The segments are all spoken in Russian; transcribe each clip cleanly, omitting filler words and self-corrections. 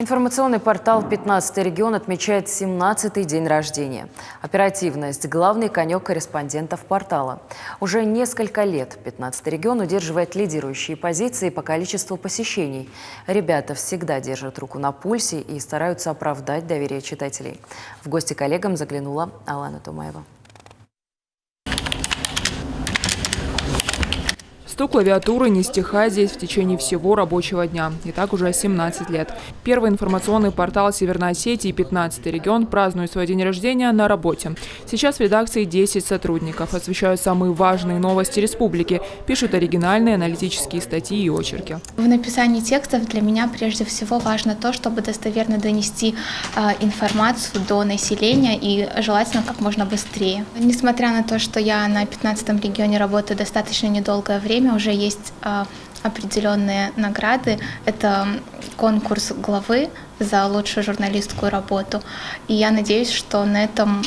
Информационный портал «15-й регион» отмечает 17-й день рождения. Оперативность – главный конек корреспондентов портала. Уже несколько лет 15-й регион удерживает лидирующие позиции по количеству посещений. Ребята всегда держат руку на пульсе и стараются оправдать доверие читателей. В гости к коллегам заглянула Алана Тумаева. Стук клавиатуры не стихает здесь в течение всего рабочего дня. И так уже 17 лет. Первый информационный портал Северной Осетии «15-й регион» празднует свой день рождения на работе. Сейчас в редакции 10 сотрудников. Освещают самые важные новости республики. Пишут оригинальные аналитические статьи и очерки. В написании текстов для меня прежде всего важно то, чтобы достоверно донести информацию до населения и желательно как можно быстрее. Несмотря на то, что я на 15-м регионе работаю достаточно недолгое время, уже есть определенные награды. Это конкурс главы за лучшую журналистскую работу. И я надеюсь, что на этом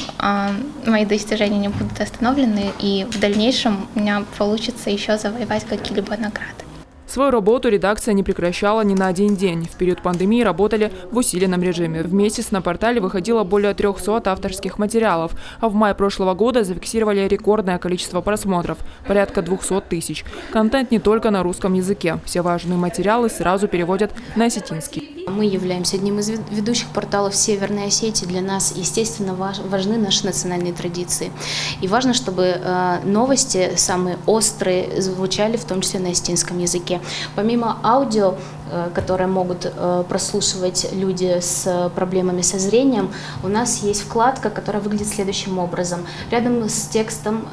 мои достижения не будут остановлены, и в дальнейшем у меня получится еще завоевать какие-либо награды. Свою работу редакция не прекращала ни на один день. В период пандемии работали в усиленном режиме. В месяц на портале выходило более 300 авторских материалов. А в мае прошлого года зафиксировали рекордное количество просмотров – порядка 200 тысяч. Контент не только на русском языке. Все важные материалы сразу переводят на осетинский. Мы являемся одним из ведущих порталов Северной Осетии. Для нас, естественно, важны наши национальные традиции. И важно, чтобы новости самые острые звучали в том числе на осетинском языке. Помимо аудио, которые могут прослушивать люди с проблемами со зрением, у нас есть вкладка, которая выглядит следующим образом. Рядом с текстом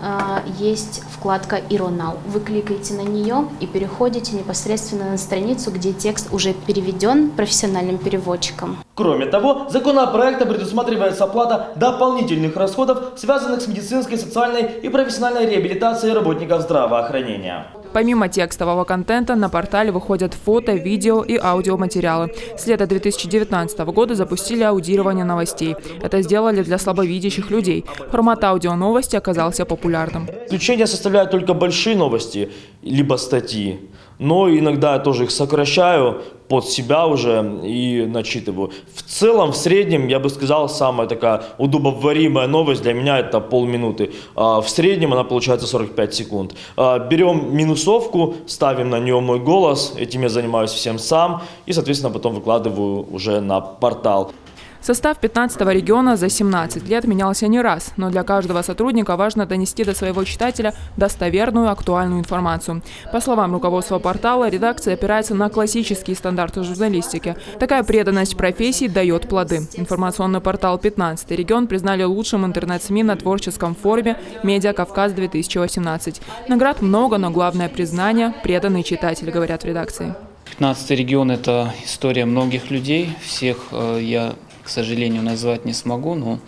есть вкладка «Иронау». Вы кликаете на нее и переходите непосредственно на страницу, где текст уже переведен профессиональным переводчиком. Кроме того, законопроектом предусматривается оплата дополнительных расходов, связанных с медицинской, социальной и профессиональной реабилитацией работников здравоохранения. Помимо текстового контента на портале выходят фото, видео и аудиоматериалы. С лета 2019 года запустили аудирование новостей. Это сделали для слабовидящих людей. Формат аудионовости оказался популярным. Исключение составляют только большие новости, либо статьи. Но иногда я тоже их сокращаю под себя уже и начитываю. В целом, в среднем, я бы сказал, самая такая удобоваримая новость для меня это полминуты. В среднем она получается 45 секунд. Берем минусовку, ставим на нее мой голос, этим я занимаюсь всем сам и, соответственно, потом выкладываю уже на портал. Состав 15-го региона за 17 лет менялся не раз, но для каждого сотрудника важно донести до своего читателя достоверную, актуальную информацию. По словам руководства портала, редакция опирается на классические стандарты журналистики. Такая преданность профессии дает плоды. Информационный портал 15-й регион признали лучшим интернет-СМИ на творческом форуме «Медиа Кавказ-2018». Наград много, но главное признание – преданный читатель, говорят в редакции. 15-й регион – это история многих людей. Всех я, к сожалению, назвать не смогу, но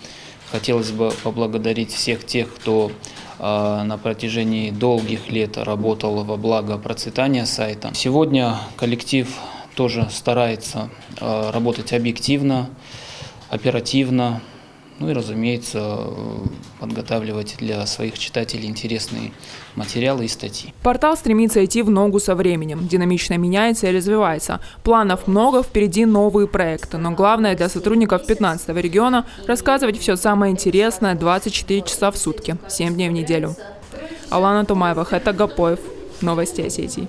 хотелось бы поблагодарить всех тех, кто на протяжении долгих лет работал во благо процветания сайта. Сегодня коллектив тоже старается работать объективно, оперативно, ну и, разумеется, подготавливать для своих читателей интересные материалы и статьи. Портал стремится идти в ногу со временем, динамично меняется и развивается. Планов много, впереди новые проекты. Но главное для сотрудников 15-го региона – рассказывать все самое интересное 24 часа в сутки, 7 дней в неделю. Алана Тумаева, Хэта Гапоев. Новости Осетии.